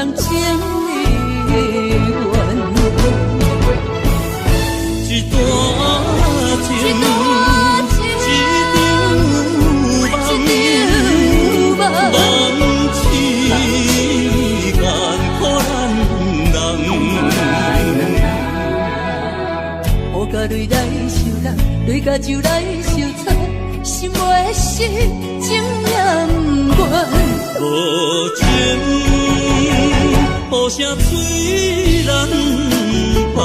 人情意愿。一段情，一场梦，梦痴眼可咱人。雨甲泪来受人，泪甲酒来受惨，心袂死，情也不愿。无情，雨声催人芳。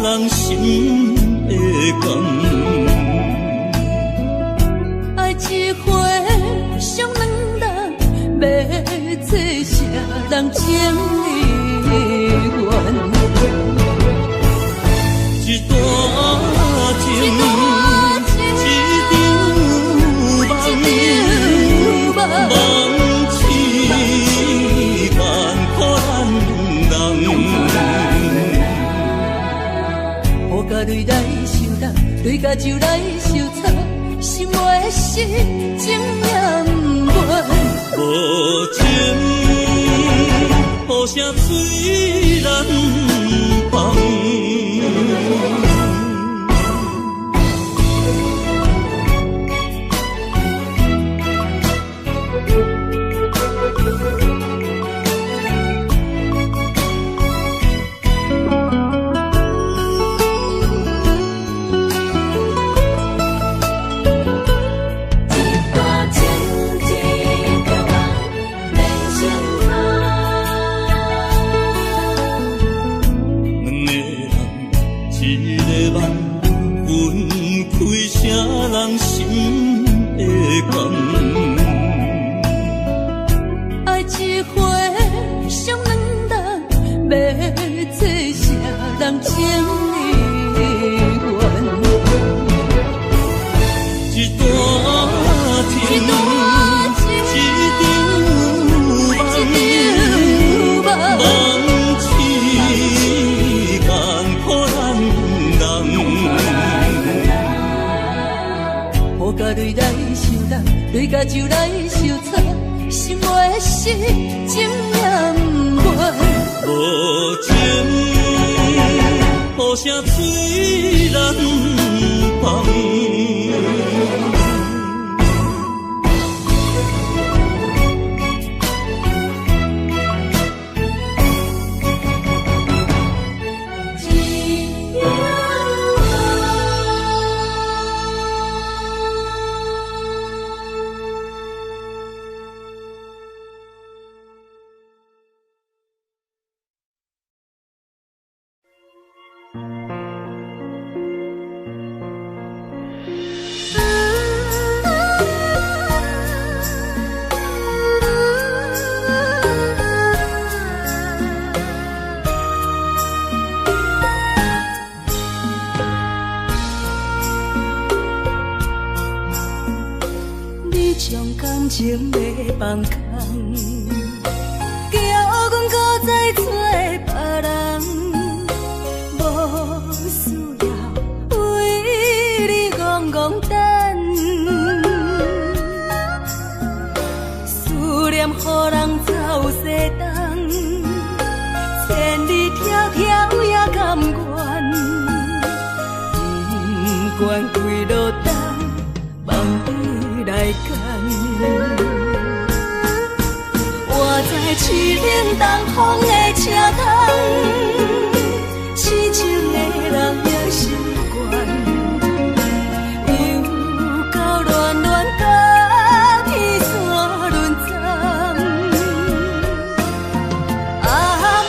人心的感，爱一回伤两人，要做啥人情意愿？一段情，一场梦，梦痴眼可咱人。雨甲泪来受人，泪甲酒来受惨，心袂死，情也不愿。无情，雨声催人芳。人心的感，爱一回伤两人，要做啥人情意愿？一段情，一场梦，梦痴眼可咱人。雨甲泪来受人，泪甲酒来受惨，心袂死，情也不愿。无情，雨声催人芳。情要放空，叫阮搁再找别人，无需要为你戆戆等，思念予人走西东，千里迢迢也甘愿，不管几落冬，梦伊来干。我在凄冷东风的车窗，痴情的人也习惯，又到乱乱甲天线轮转。啊，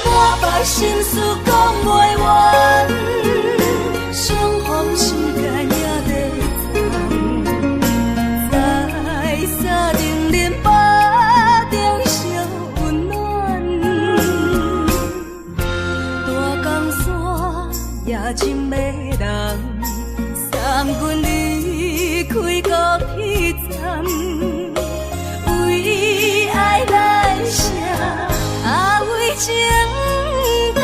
满腹心事讲袂完，相逢时间也在长，在沙冷冷巴中烧温暖。山也真迷人，送阮离开高铁站，为爱来生，为情重。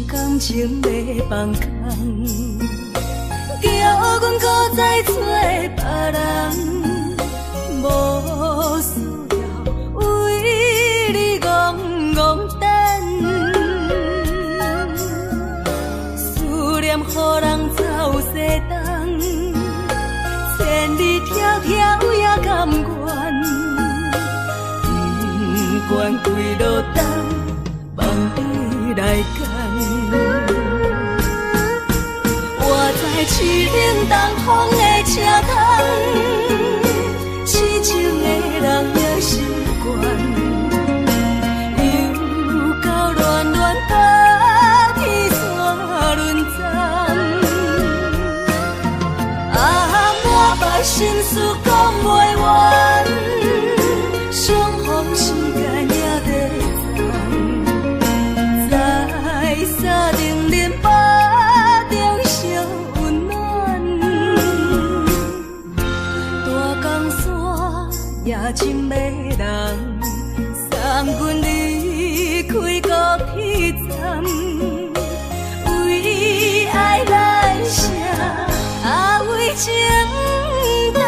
感情要放空，叫阮搁再找别人，无需要为你戆戆等。思念予人走西东，千里迢迢也甘愿，不管几路灯，望你来干。我在市顶东风的车窗，痴情的人也习惯，又到乱乱把天线轮转。满腹心事讲袂完，相逢时间也在沙定连巴中相温暖，大江山也真迷人，送阮离开高铁站，为爱来生，为情重。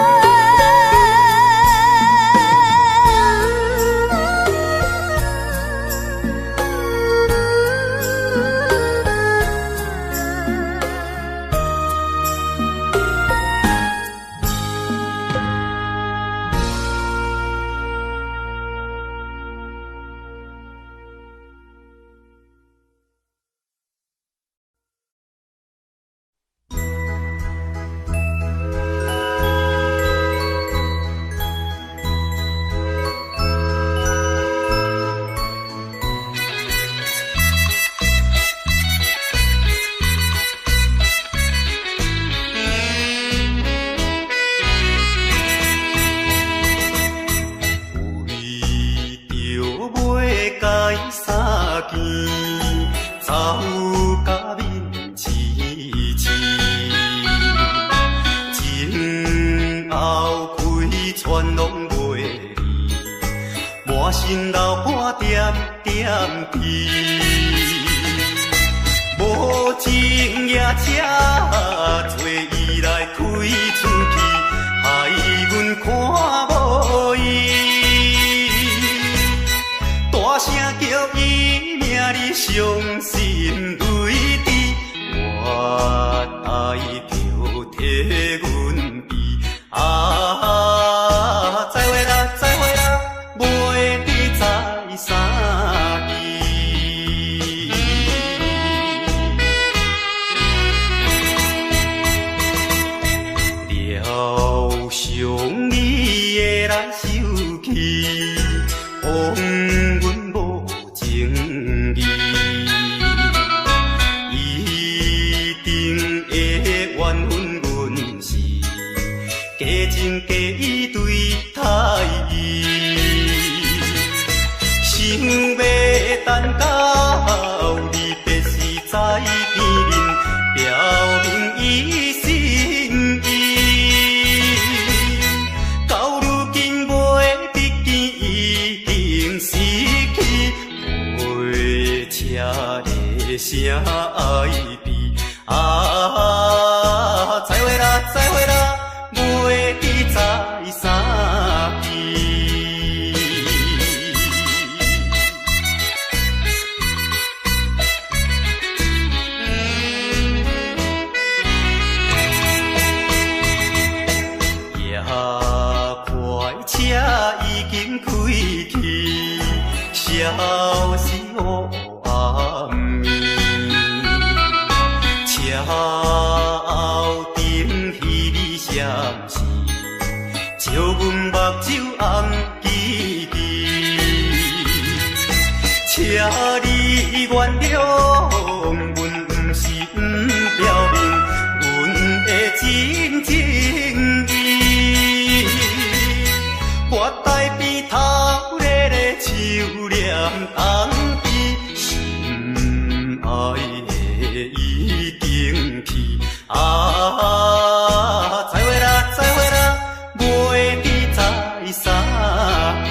心流半点点去，无情夜车做伊来开出去，害阮看无伊。大声叫伊名里伤心泪滴，我爱就替阮比。再会啦，再会啦，袂知在啥地。疗伤你的来受气，枉阮无情义，一定会怨恨阮是假情假意对待伊。想要等到你别时在边面，表明伊心意。到如今袂，毕竟已经失去，陪车的声爱比。再会啦，再会啦，袂知在啥地。也快车已经开去，消失黑暗暝。桥顶彼你闪烁，照阮目睭红记记。请你原谅，阮不是不表明阮的真情意。我台边头热的手念当边，心爱的已经去。再会啦，再会啦，月底再相依。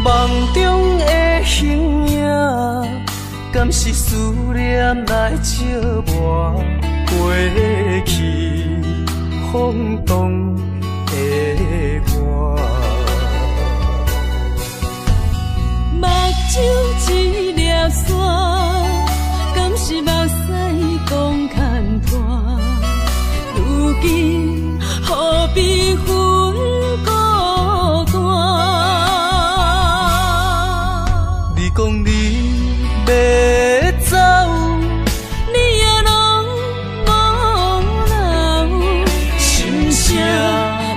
梦中的形影，敢是思念来照磨过去风动的我？目睭一粒线，敢是目屎讲牵拖？如今何必分孤单？讲你要走，你也拢无留，心声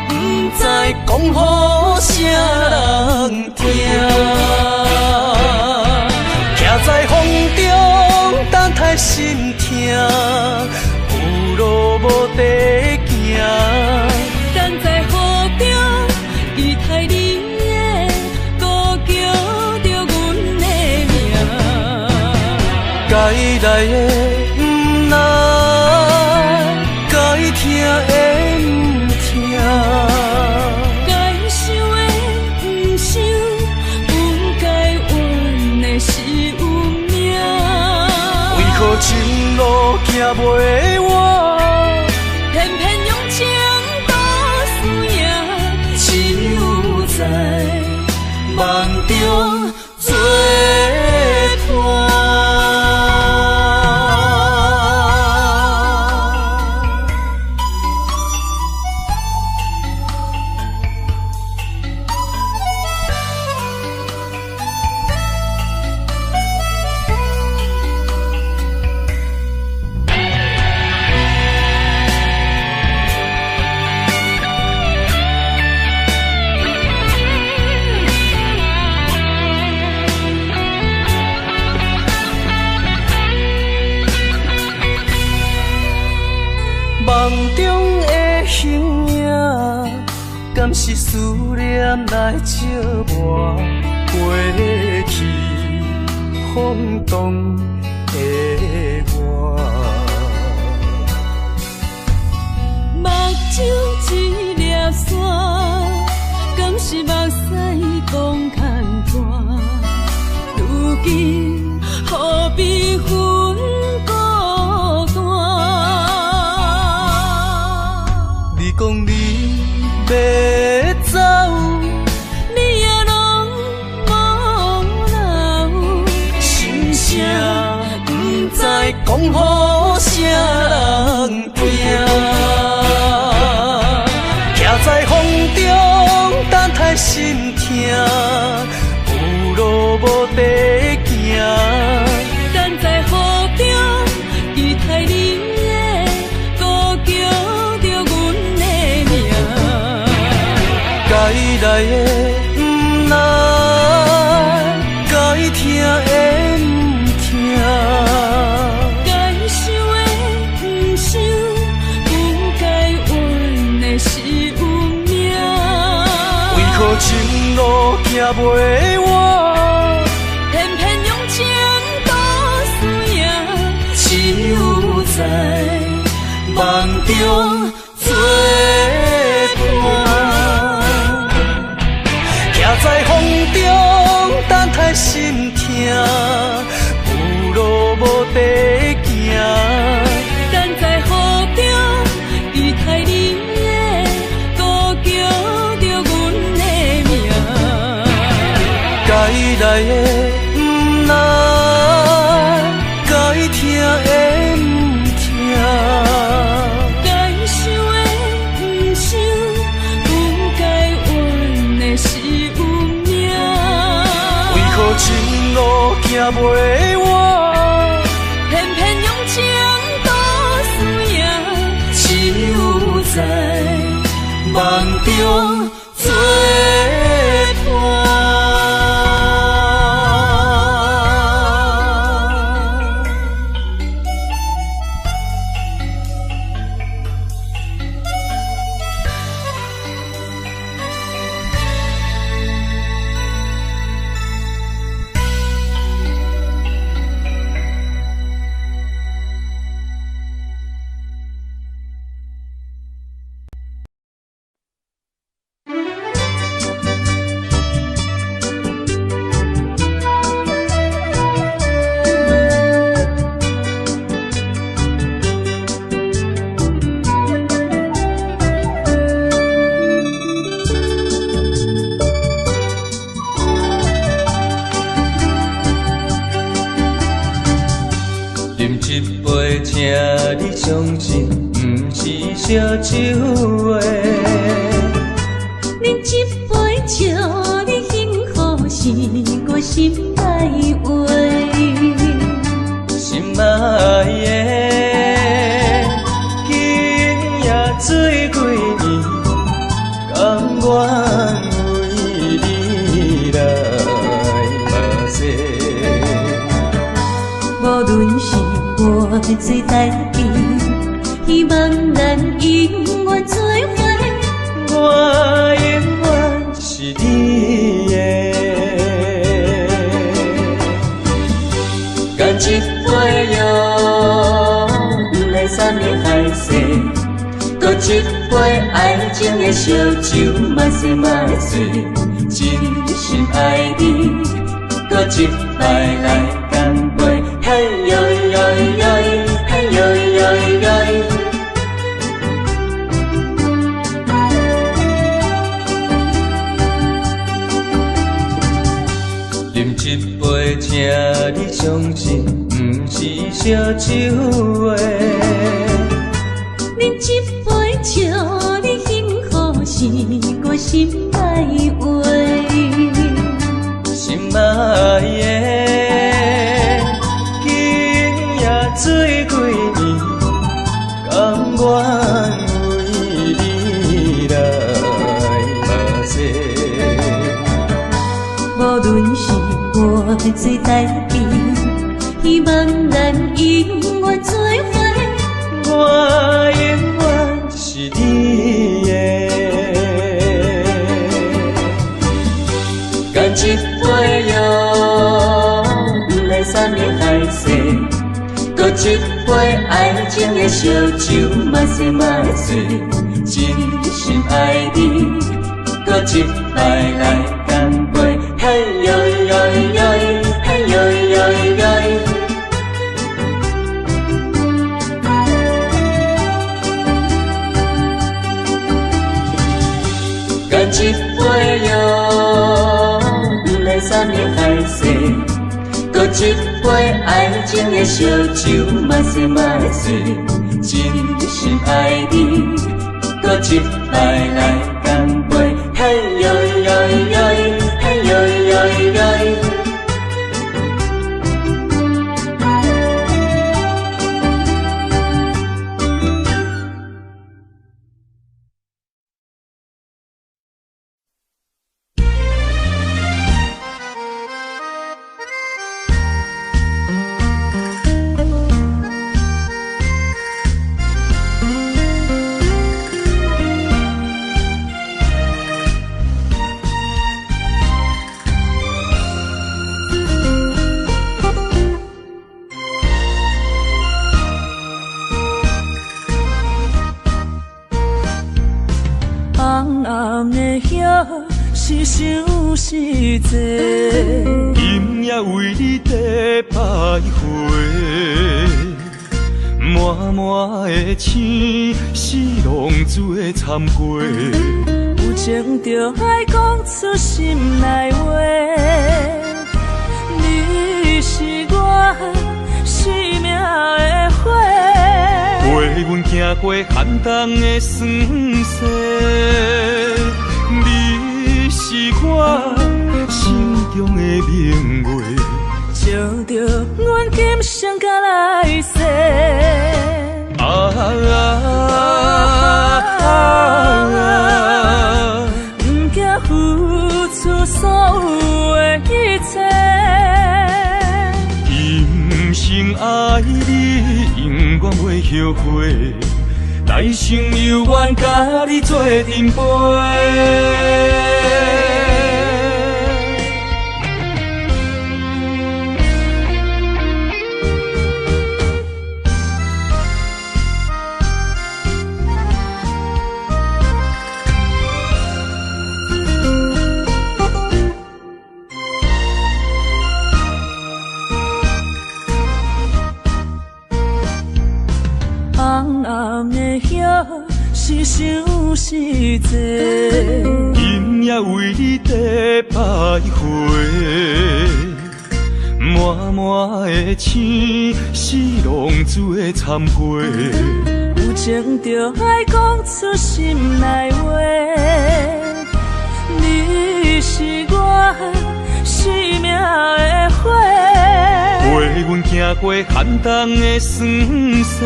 不知讲予啥人听。徛在风中等待心痛，有路无地行。等在雨中期待你的孤叫着阮的名。该来的不来，该听的不听，该想的不想，不该怨的是有命。为何情路行袂完，偏偏用情多输赢，只有在梦中做伴。梦中的形影，敢是思念来照磨过去风动的我？目睭一粒线，敢是目屎讲牵拖？如今何必分孤单？讲你要走，你也拢无留，心声不知讲予啥人听。徛在风中等待心痛，有路无地行。等在雨中期待你的孤叫着阮的名。该来的不来，该听的不听，该行袂完，偏偏用情都输赢，只有在梦中作伴。徛在风中等待心痛，有路无地行。等在雨中，雨太冷的，孤叫着阮的名。该来的不来，该听的不听，该想的不想，不该怨的是有命。为何前路行袂完？偏偏用情都输赢，只有在梦中作伴。饮一杯，请你相信，不是烧酒话。饮一杯，祝你幸福，是我心内话。心爱的，今夜醉几年，甘愿为你来目屎。无论是我最等伊，希望咱永远做伙。我永远是你的。干一杯哟，不来三年海誓，搁一杯爱情的烧酒，嘛说嘛醉，真心爱你，搁一摆来干杯。嘿呦呦呦，嘿呦呦呦。饮一杯，请你相信，不是烧酒话。饮一杯，祝你幸福，是我心内话。心爱的，今夜醉几年，甘愿为你来目屎。无论是我最等伊，希望咱永远做伙。我永远是你的。干一杯哟，不来三年海誓，搁一杯爱情的烧酒，嘛说嘛醉，真心爱你，搁一摆来干杯。嘿呦呦呦，嘿呦呦呦。干一杯哟，不来三年海誓，搁一杯爱情的烧酒，嘛说嘛醉，真心爱你，搁一摆来干杯。嘿呦呦呦，嘿呦呦呦。想是这，今夜为你在徘徊，满满的青是浪做参过。有情就爱讲出心内话，你是我生命的火，陪阮行过寒冬的酸涩，你是我心中的明月，照着阮今生甲来世。不惊付出所有的一切，今生爱你，永远袂后悔，来生有缘甲你做阵陪。红暗的夜是想是这，今夜为你在徘徊，满满的青是浪做参过。有情就爱讲出心内话，你是我生命的火，陪阮行过寒冬的酸涩，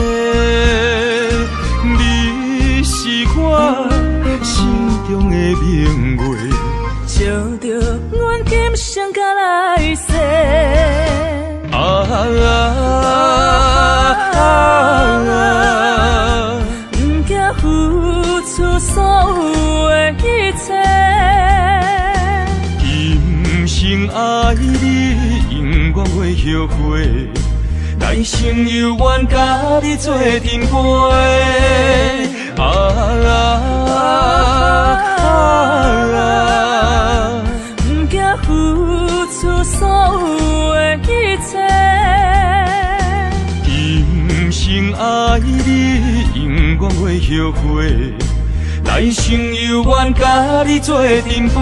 你是我心中的明月，照着阮今生甲来世。不惊付出所有的一切，今生爱你，永远袂后悔，来生有缘甲你做阵陪。不惊付出所有的一切，今生爱你，永远袂后悔，来生有缘甲你做阵陪。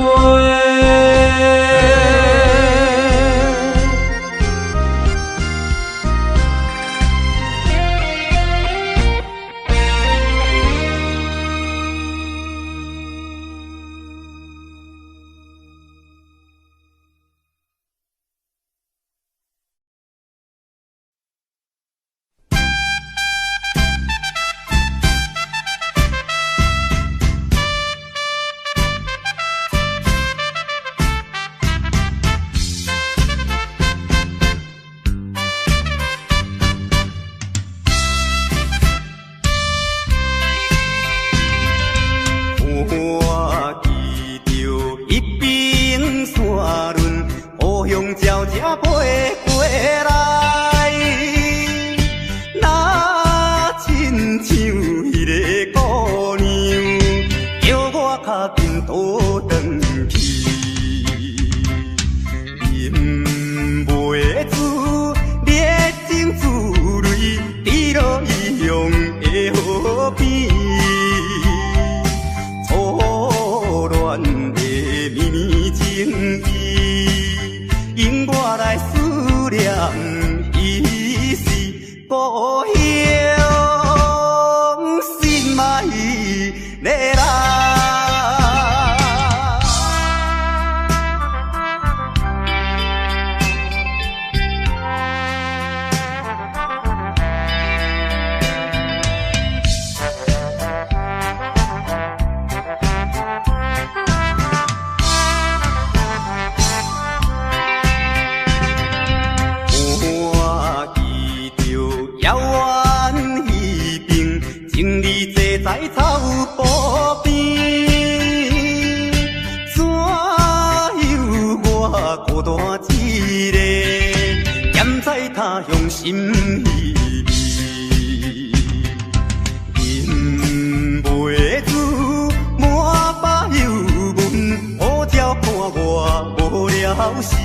好事，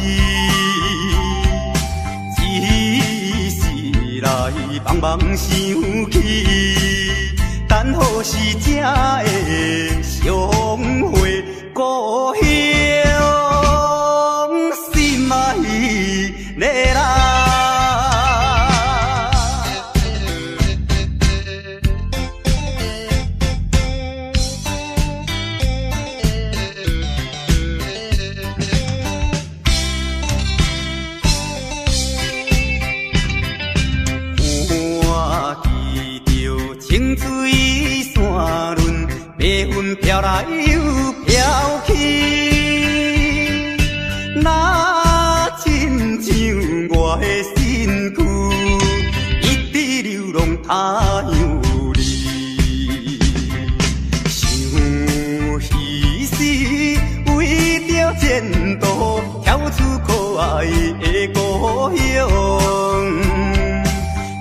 只是来茫茫想起，等何时才会相会故乡？心爱的人。清水山峦，白云飘来又飘去，那亲像我的身躯，一直流浪他乡里。想彼时为着前途，跳出可爱的故乡，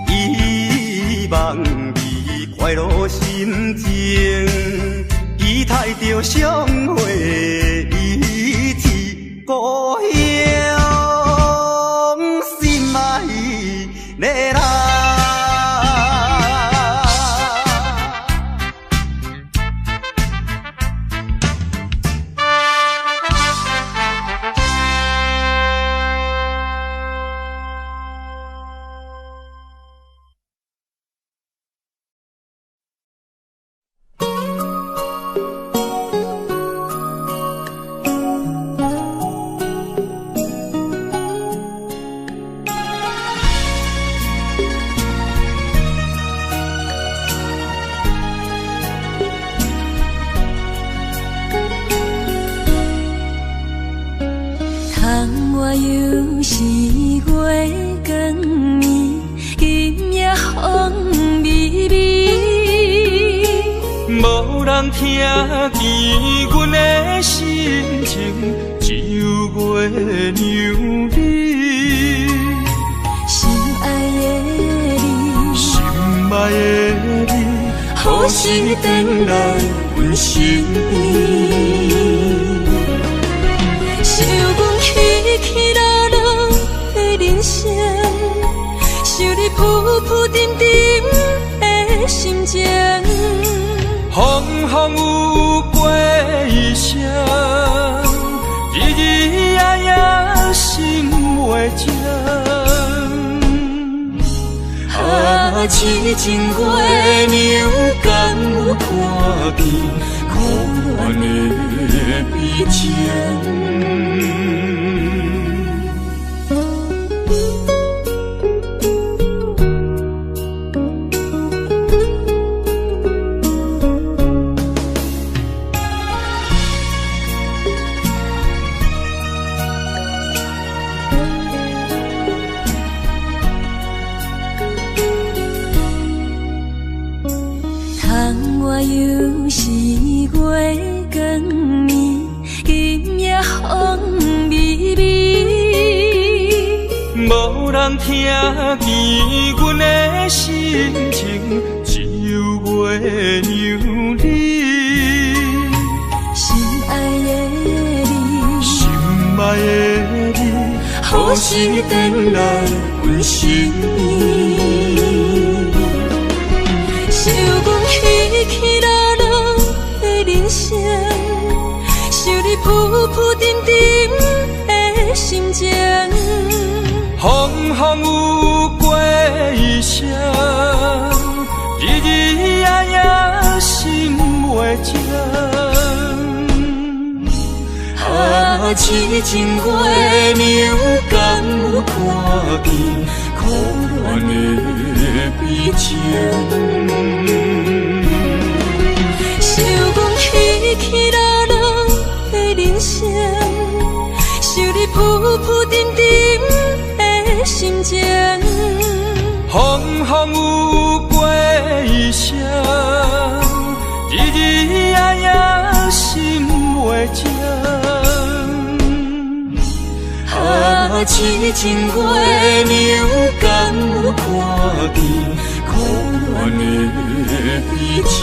希望快乐心情，期待着相会一起故乡，心爱的人。我又是月光暝，今夜风微微，无人听见阮的心情，只有月娘你。心爱的你，心爱的你，何时回来阮身边？想阮起起落落的人生，想你浮浮沉沉的心情。风风有过一生，日日夜夜心袂静。痴情月娘敢有看见可怜的悲情？我又是月光暝，今夜风微微，无人听见阮的心情，只有月娘你。心爱的你，心爱的你，何时回来阮身边？想阮起起落落的人生，想你浮浮沉沉的心情。风风有过一生，日日夜夜心袂静。痴情月娘敢有看见可怜的悲情？想阮起起落落的人生，想你浮浮沉沉的心情。风风有过一生，日日夜夜心袂静。痴情月娘敢有看见可怜的悲情？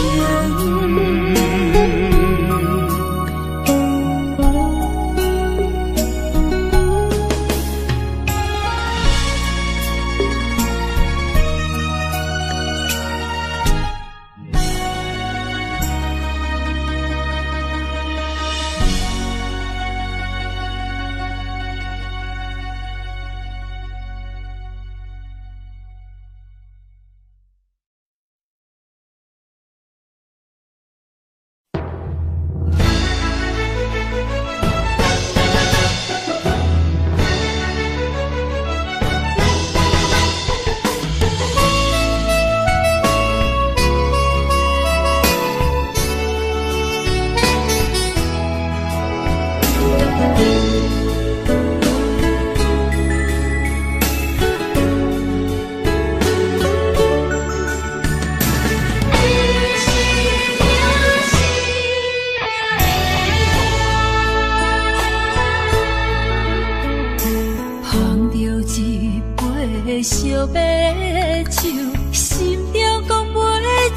烧白酒，心中讲袂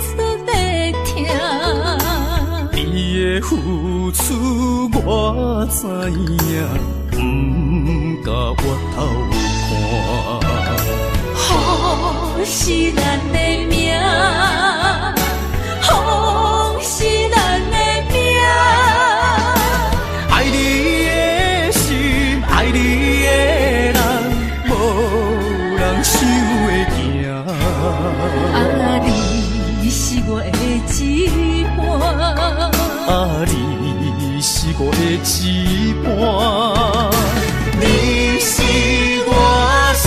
出的痛。你的付出我知影，不甲我头看。好是咱的命，好是咱的命。爱你的心，爱你的人，无人想会行。啊，你是我的一半，啊，你是我的一半，你是我生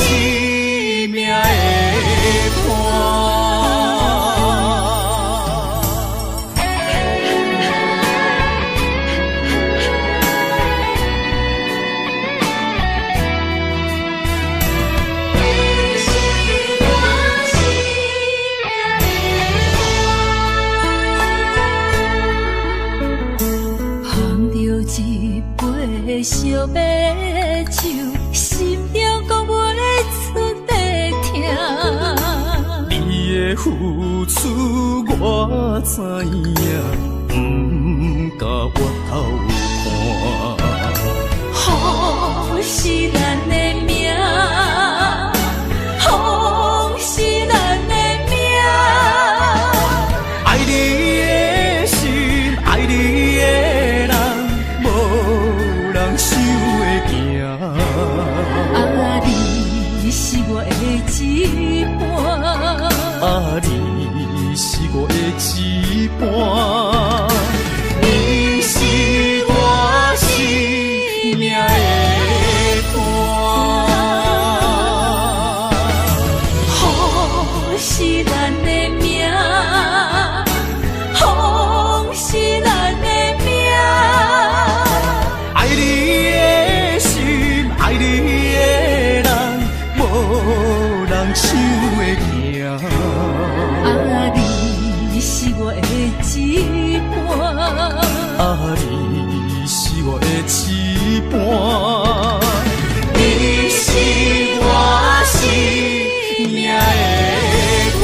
命的伴。烧白酒，心中讲袂出的痛。你的付出我知影，不甲我头看。好是咱的命，好是咱的命。爱你的心，爱你的人，无人想会行。啊，你是我的一半，啊，你是我的一半，你是我生命的伴。好是咱的命，好是咱的命。爱你的心，爱你的人，无人想会行。啊，你是我的一半，啊，你是我的一半，你是我生命的伴。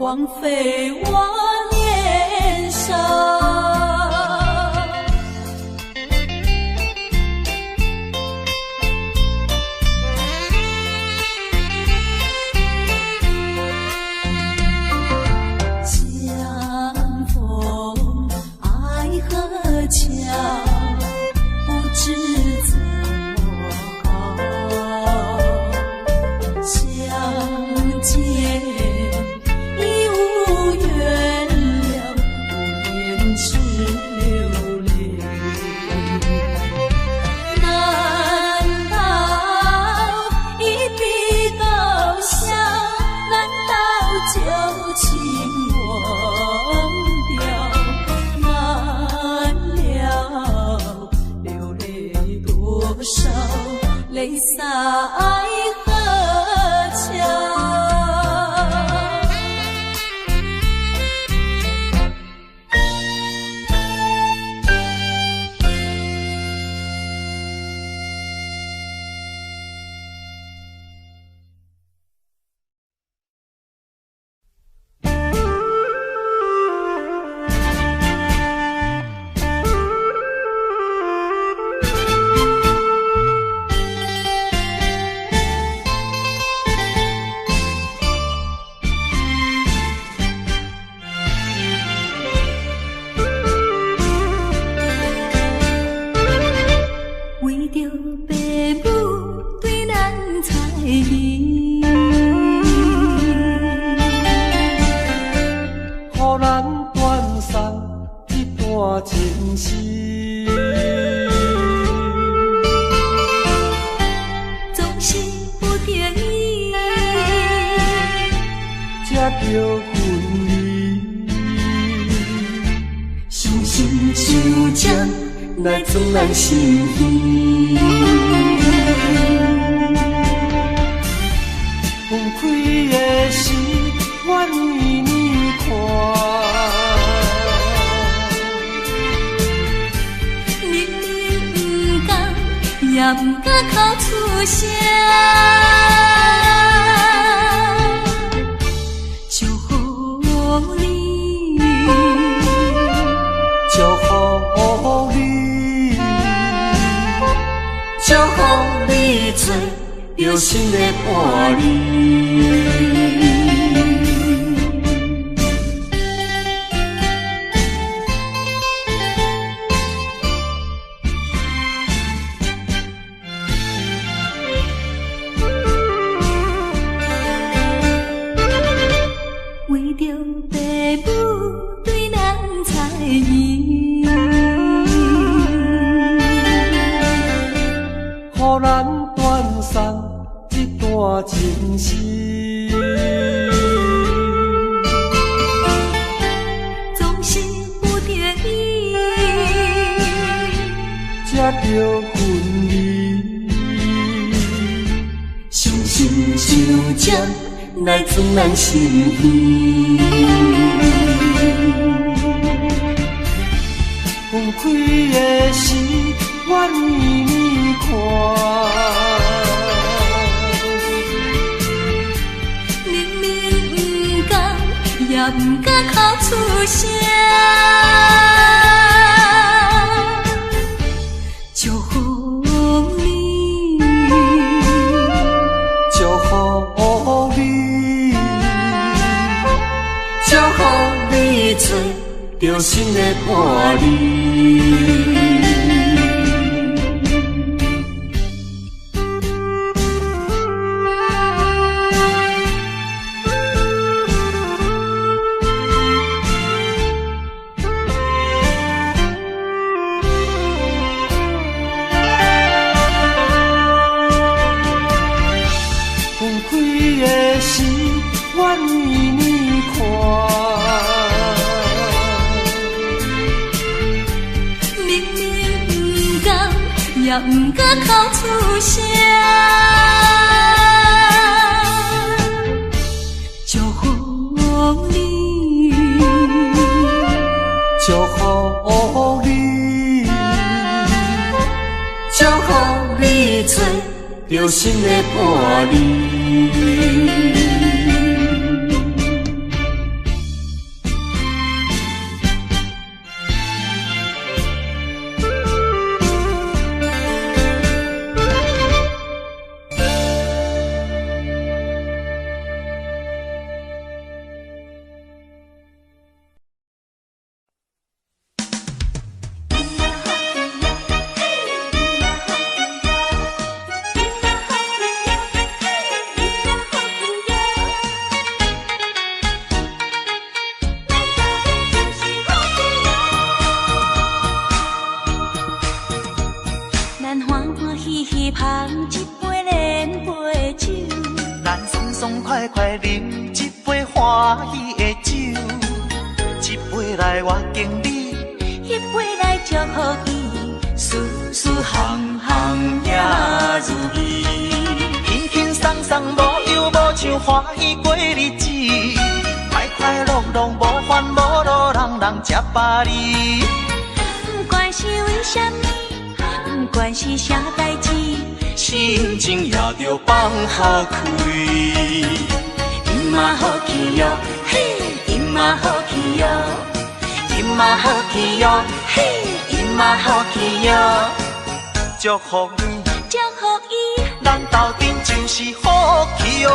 枉费我年少。相逢爱河桥，不知怎么相见已无缘了，无言只留恋。难道一笔勾销？难道旧情忘掉？难了流泪多少泪洒爱河桥。为着爸母对咱猜疑，予咱断送一段情丝，总是不得已，才着分离。伤心像针来钻咱心耳。分开的时，阮为你看，明明不甘，也不敢哭出声。祝福你，祝福你，祝福你做着新的伴侣。为着爸母对咱猜疑，予咱断送一段情丝，总是不得已，才着分离。伤心像针来钻咱心耳。分开的时，阮为你看，明明不甘，也不敢哭出声。祝福你，祝福你，祝福你做着新的伴侣。分开的时，阮为你看，明明不甘，也不敢哭出声。祝福你，祝福你，祝福你做着新的伴侣。快饮一杯欢喜的酒，一杯来我敬你，一杯来祝福伊，事事行行也如意。轻轻松松无忧无愁，欢喜过日子，快快乐乐无烦无恼，人人吃饱哩。不管是为什么，不管是啥代志，心情也着放好开。伊嘛好气哟，嘿，伊嘛好气哟，伊嘛好气哟，嘿，伊嘛好气哟。祝福你，祝福伊，咱斗阵就是好气哦。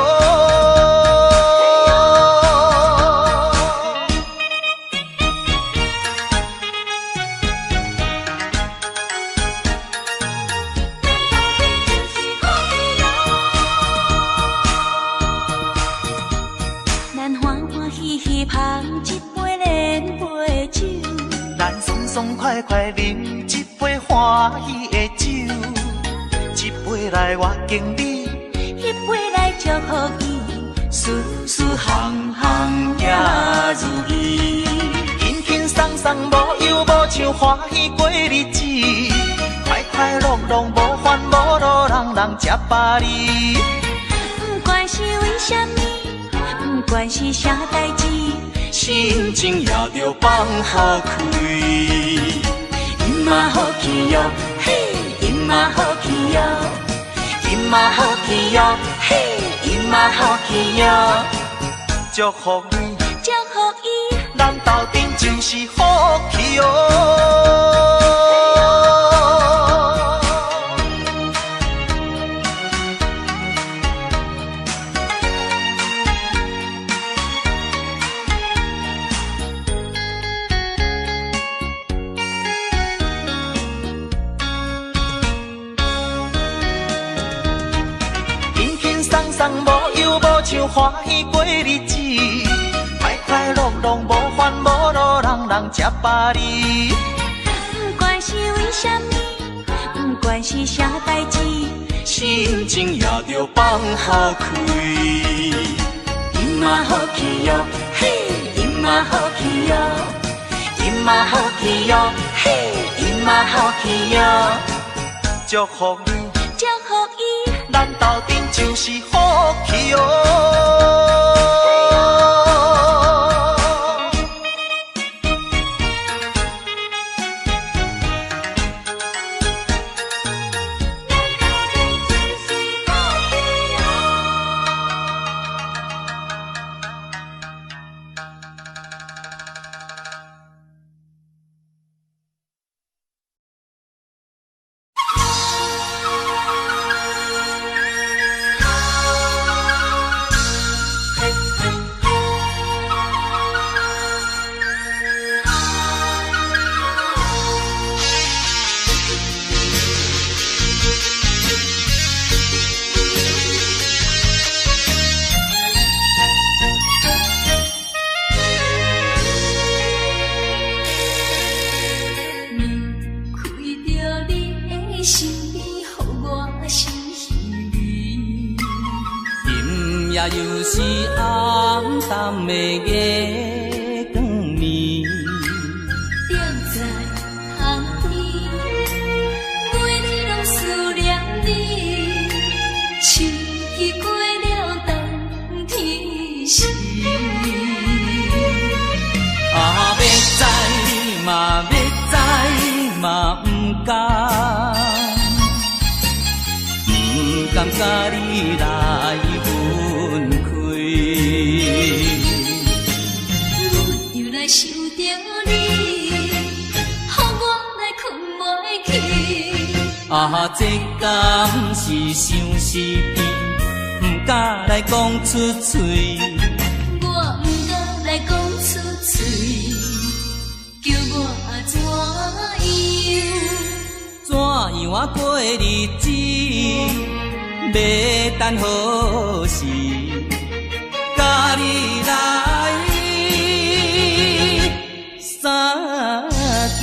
爽快快饮一杯欢喜的酒，一杯来我敬你，一杯来祝福伊，事事行行也如意。轻轻松松无忧无愁，欢喜过日子，快快乐乐无烦无恼，人人吃饱哩。不管是为什么，不管是啥代志，心情也着放好开。伊嘛好气哟，嘿，伊嘛好气哟，伊嘛好气哟，嘿，伊嘛好气哟。祝福你，祝福伊，咱斗阵就是好气哦。无忧无愁，欢喜过日子，快快乐乐无烦无恼，人人吃饱哩。不管是为什么，不管是啥代志，心情也着放好开。伊嘛好气哟，嘿，伊嘛好气哟，伊嘛好气哟，嘿，伊嘛好气哟。祝福你，祝福伊，咱斗阵就是好气哦。又是暗淡的月光暝，踮在巷边，每日拢思念你，秋已过了冬天时。啊，要知嘛要知嘛不甘，不甘甲你来。想着你，予我来困袂去。啊，这敢是相思甜，不敢来讲出嘴。我不敢来讲出嘴，叫我怎样过日子？要等何时？甲你来。相见。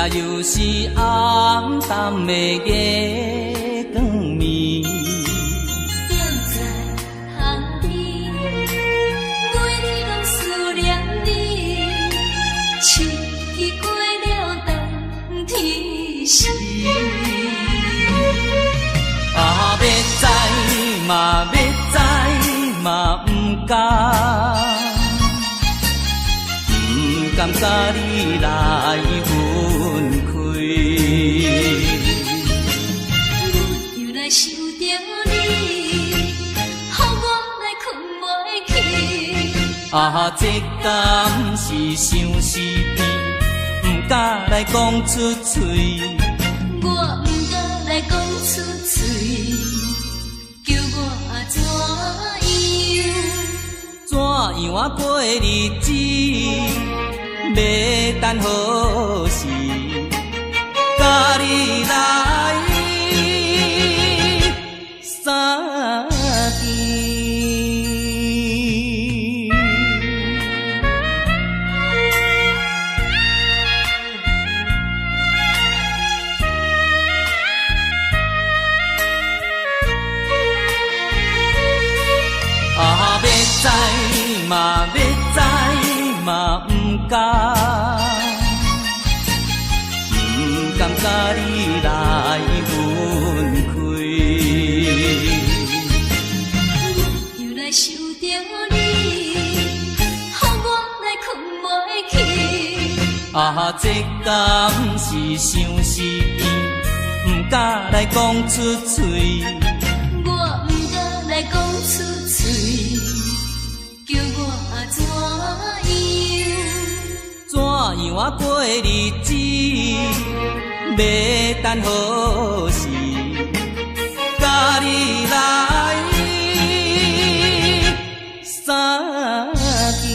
也又是暗淡的月光暝。踮在塘边，每日拢思念你，七夕过了冬天时。啊，要知嘛，要知嘛，不甘甲你来分开。我又来想着你，予我来困袂去。啊，这敢是相思甜，不敢来讲出嘴。我不敢来讲出嘴，叫我怎样？怎样啊过日子？要等何时？甲你来相见。啊，要知嘛，要知嘛，不甘甲你来分开。又来想着你，予我来困袂去。啊，这敢是相思甜，不敢来讲出嘴。我不敢来讲出嘴，叫我怎样？怎样啊过日子？要等何时？甲你来相见。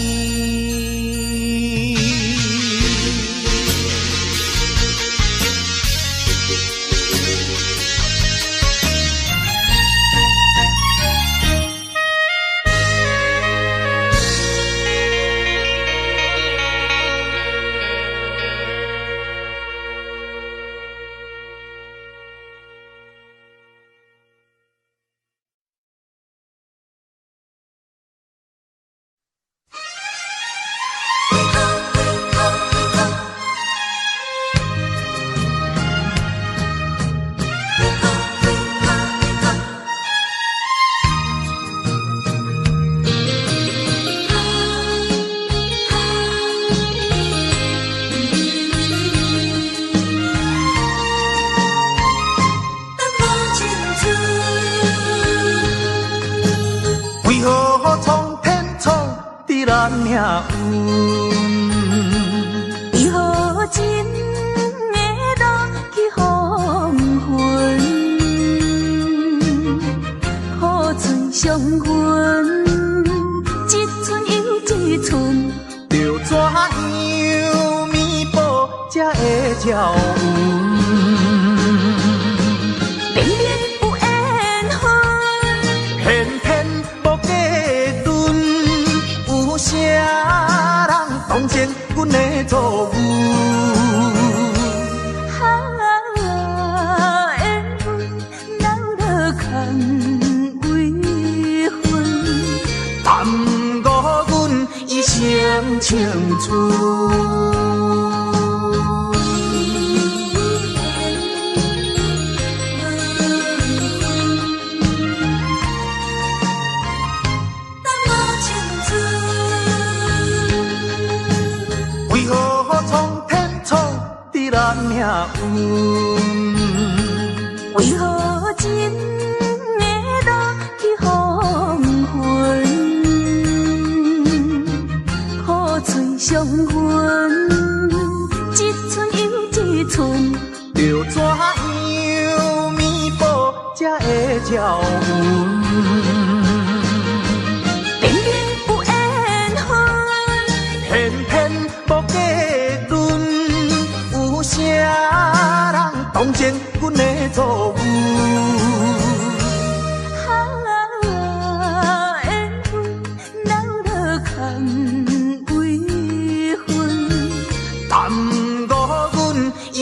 咱命运，为何真会落去黄昏？雨水伤痕，一寸又一寸，要怎样弥补才会照运？明明有缘分，偏偏无价顿，有啥人同情阮的错误？缘分闹落空为分，耽误阮一生青春。为何苍天创伫咱命运？为何真会落去黄昏？雨水伤痕，一寸又一寸，要怎样弥补才会照运？明明有缘分，偏偏无价顿，有啥人同情阮的错误？缘分闹落空为分，耽误阮一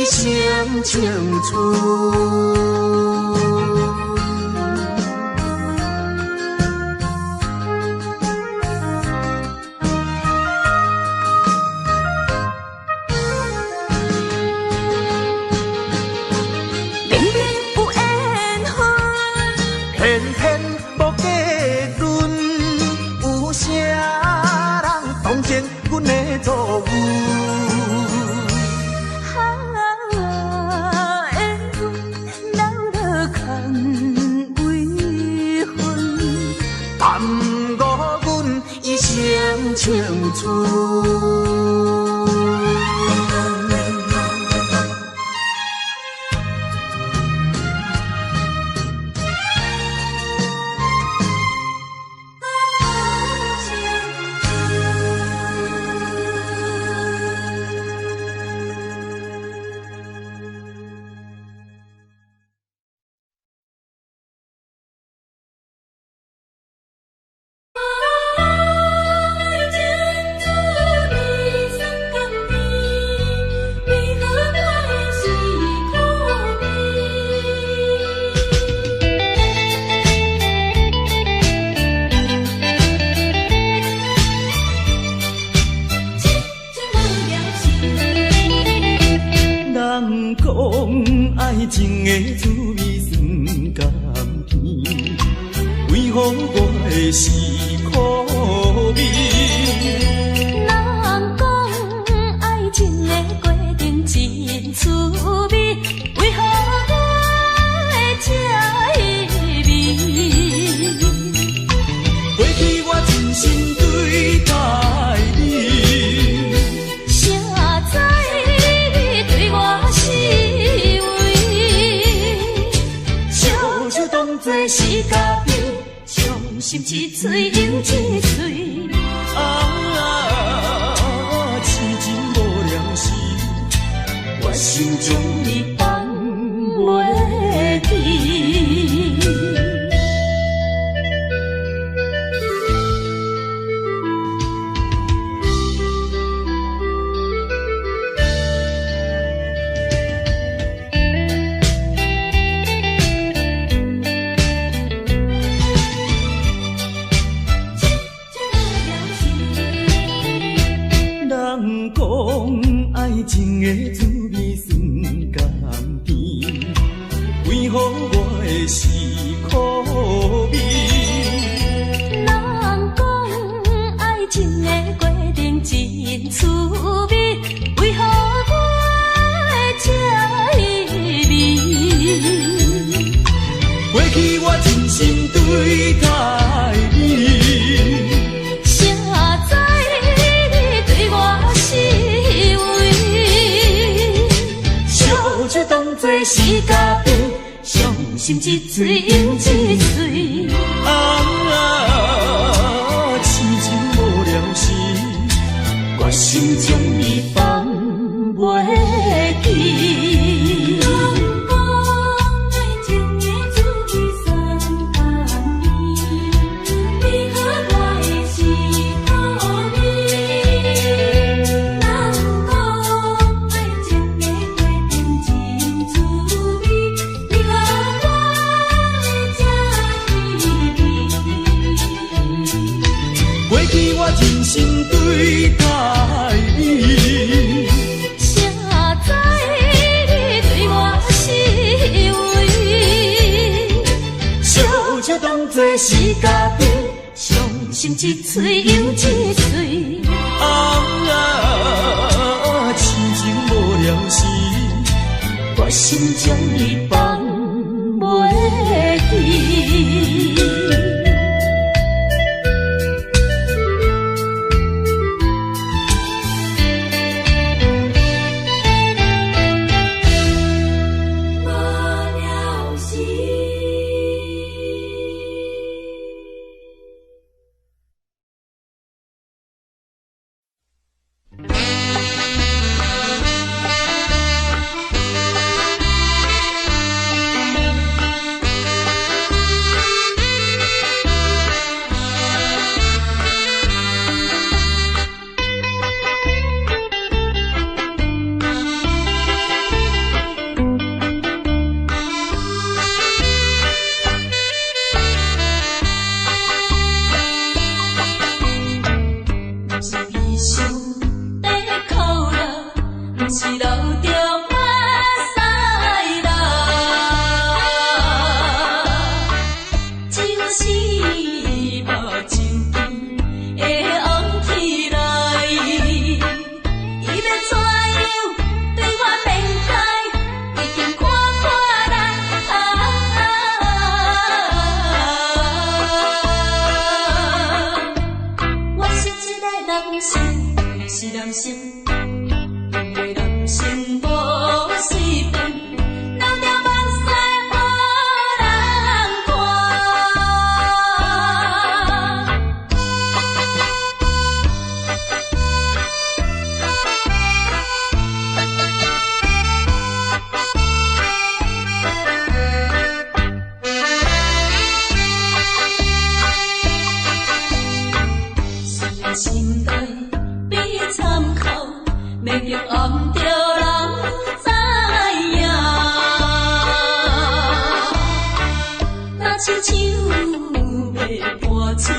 要破碎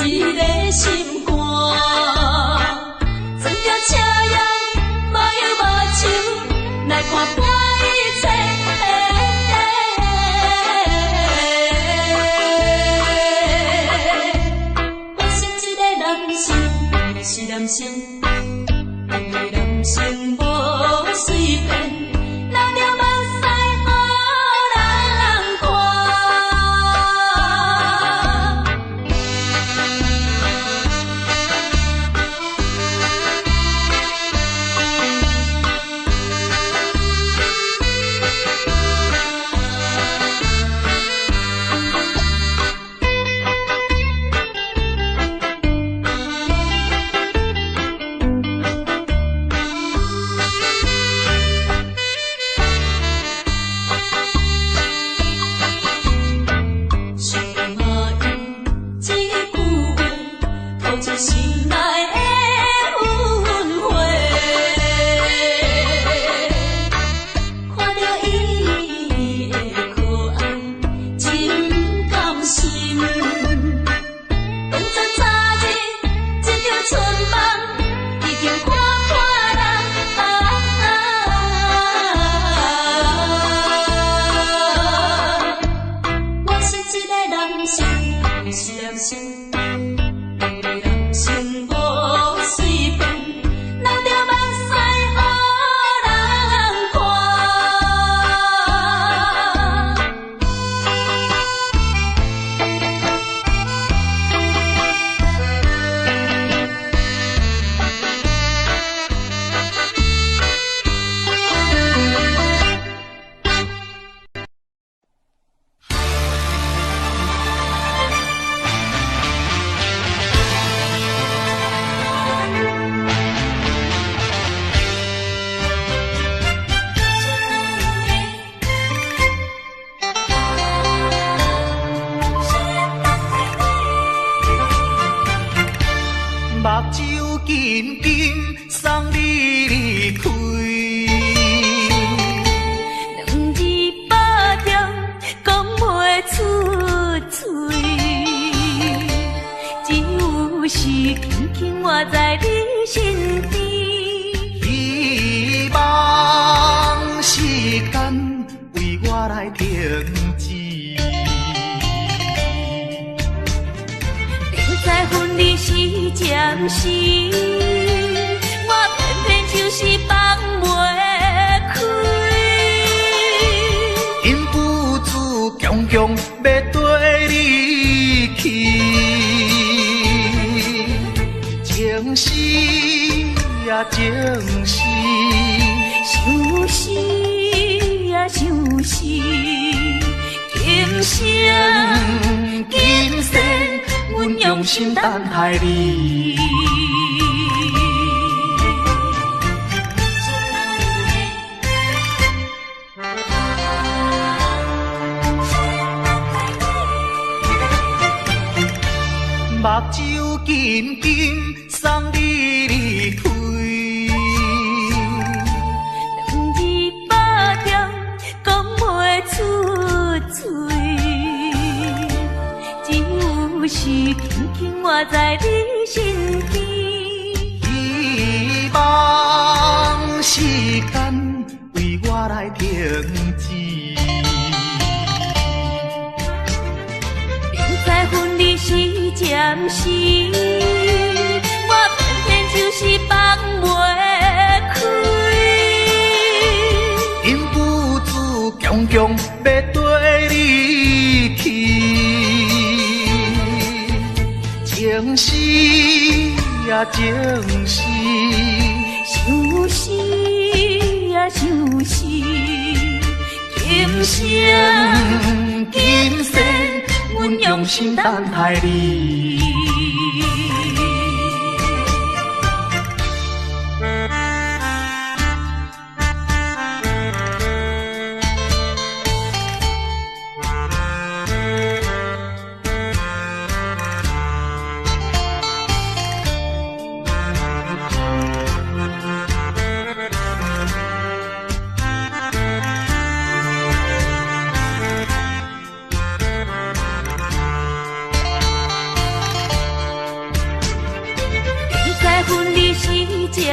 一个心肝。装着车样，无忧无愁，来看破一切。我是一个男生，是男生，一个男生无随便。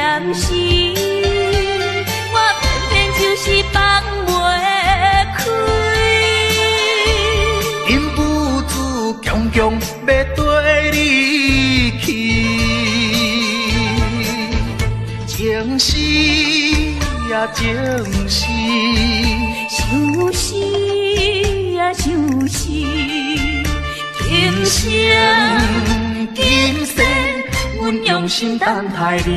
暂时，我偏偏就是放袂开。因母子强强要跟你去，情是呀情是，就是啊就是，今生今世阮用心等待你。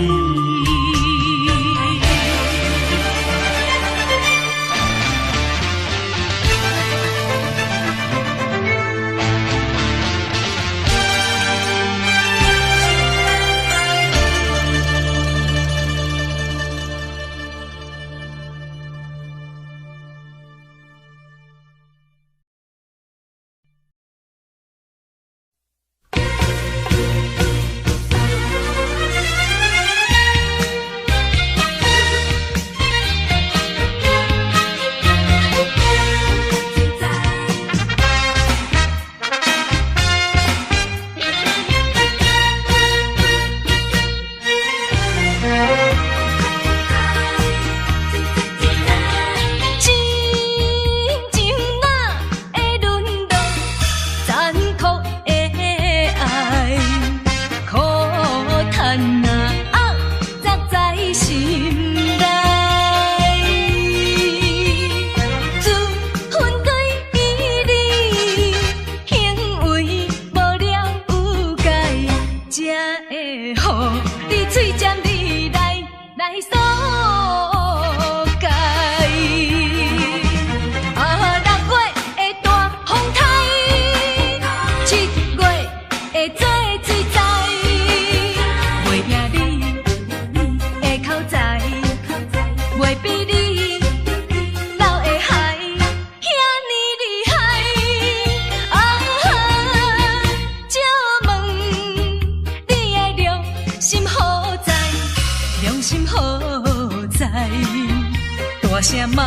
大声骂，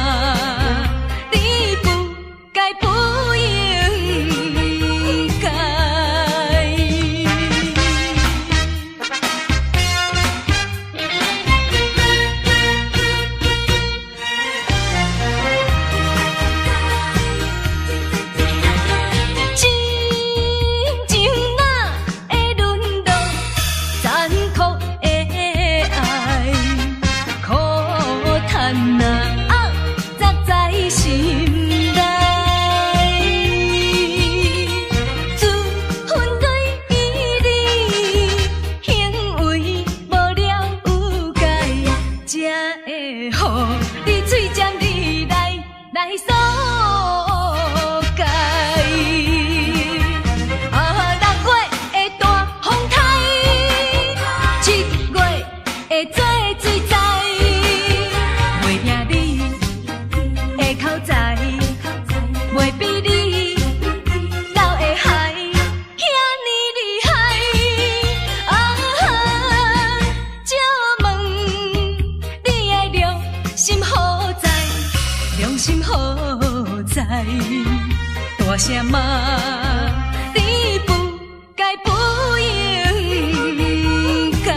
你不该不应该。真情哪会沦落残酷的爱，苦叹哪。心内，自分对伊你行为无了有解，才会予你嘴尖你来诉解。6月的大风台，7月的做水灾。袂比你流的海遐尼厉害，借问你的良心何在？良心何在？大声骂，你不该不应该。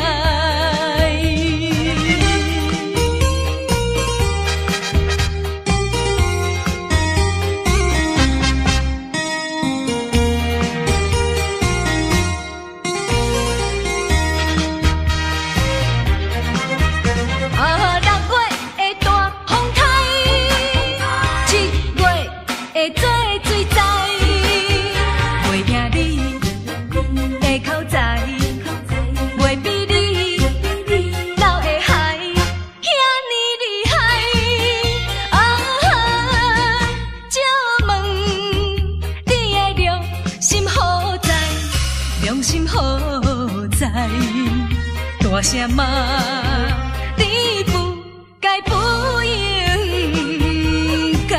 大声骂，你不该不应该。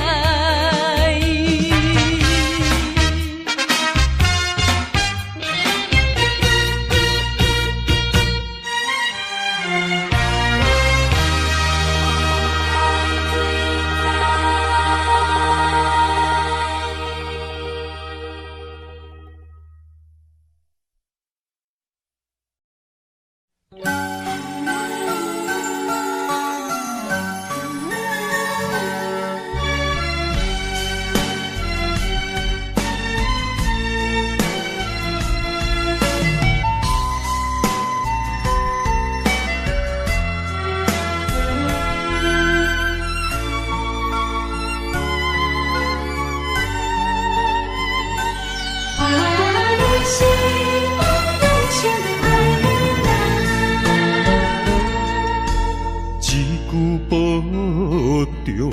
中，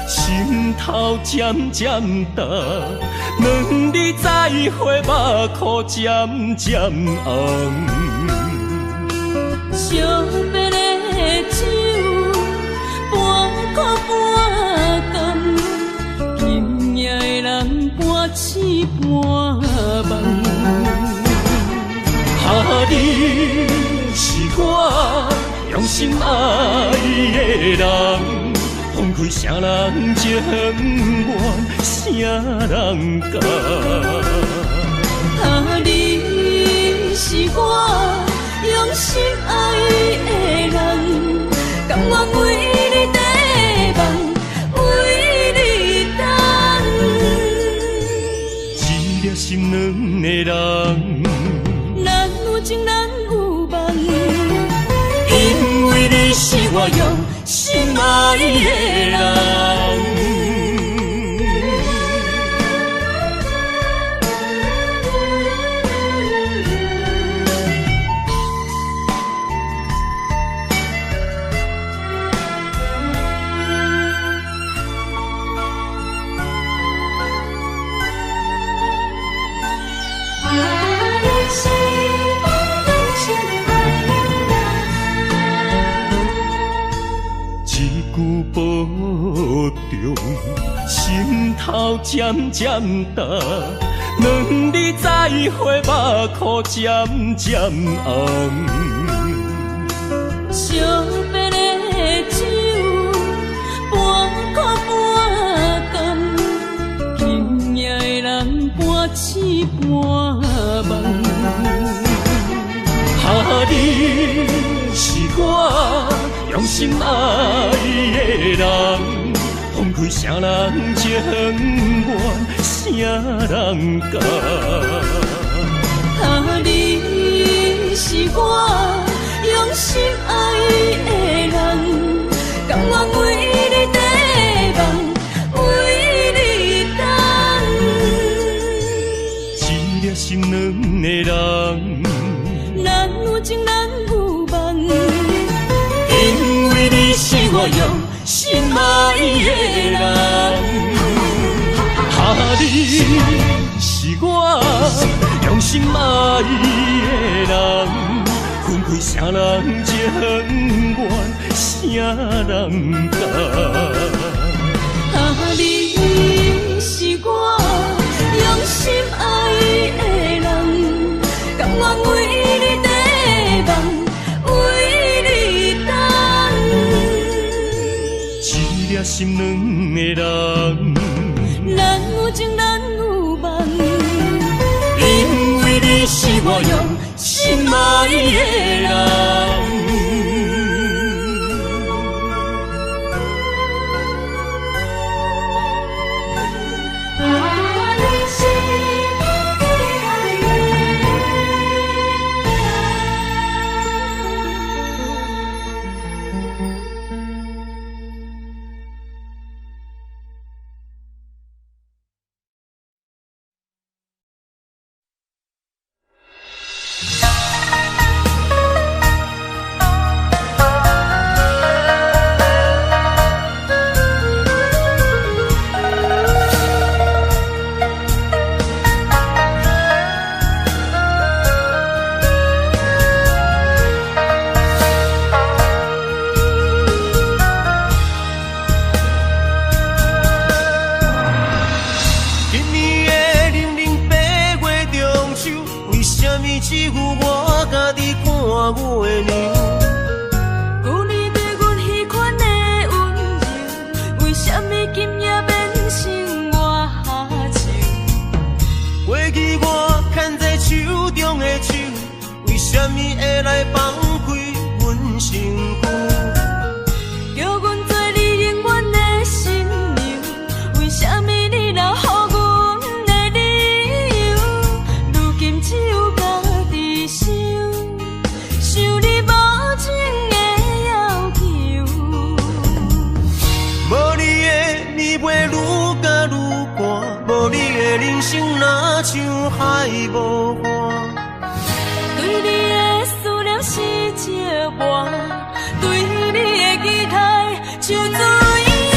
心头渐渐重，两日再会，目眶渐渐红。惜别的酒，半苦半甘，今夜的人半醒半梦。你是我用心爱的人，放开啥人情愿，啥人甘？你是我用心爱的人，甘愿为你地梦，为你等。一粒心两个人。情难有梦，因为你是我用心爱的人。保重，心头渐渐重，两日再会，目眶渐渐红。惜别的酒，半苦半甘，今夜的人半醒半梦。你是我用心爱的人，放开啥人情愿，啥人甘？你是我用心爱的人，甘愿为你地梦，为你等。一粒心两个人。难有情难有梦，因为你是我用心爱的人。你是我用心爱的人，分开啥人情愿，啥人甘？你是我用心爱的人，甘愿为你地梦，为你等。一粒心两个人，难有情难有梦，因为你是我用心爱的人。对你的期待，就水。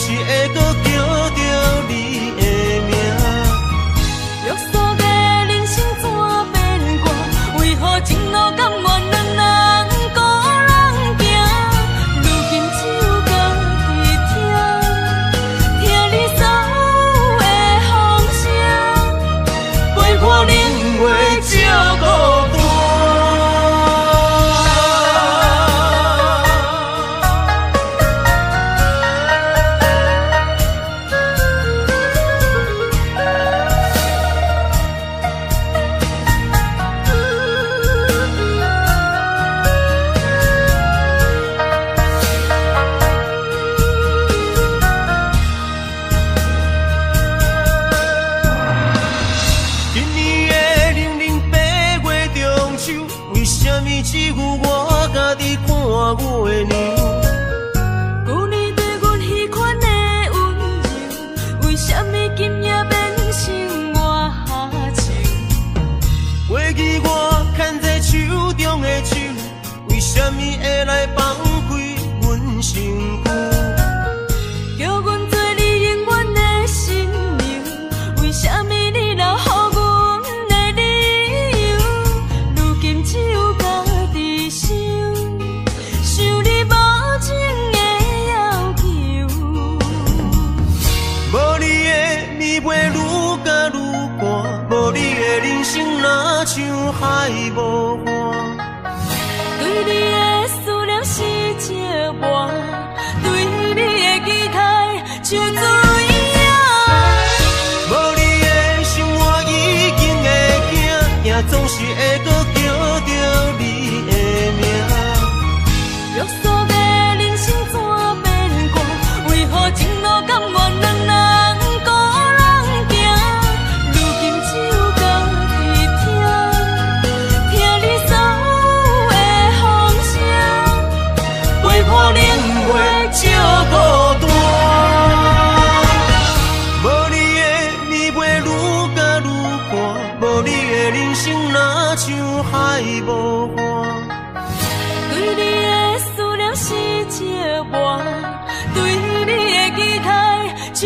是会搁叫着你的名。约束的人生怎变卦？为何情路甘愿两人孤人行？如今只有家己听，听你所有的风声，陪伴恁话照孤单。只有我家己看我的娘，旧年对阮彼款的温柔，为什么今夜变成我下手？过去我牵在手中的手，为什么会来放开阮身躯？叫阮做你永远的新娘，为什么你留予阮的理由？如今只有家己想，想你无情的要求。无你的暝袂愈加愈寒，无你的人生若像海无岸。对你的思念是折磨，对你的期待像水影。无你的生活已经会惊，也总是会搁叫着你的名。约束的人生怎变卦？为何情路甘愿两人孤人行？如今只有家己听，听你所有的风声，陪伴恁话照孤单。无你的暝袂愈加愈寒，无你的人生若像海无岸。对你的思念是折磨，对你的期待像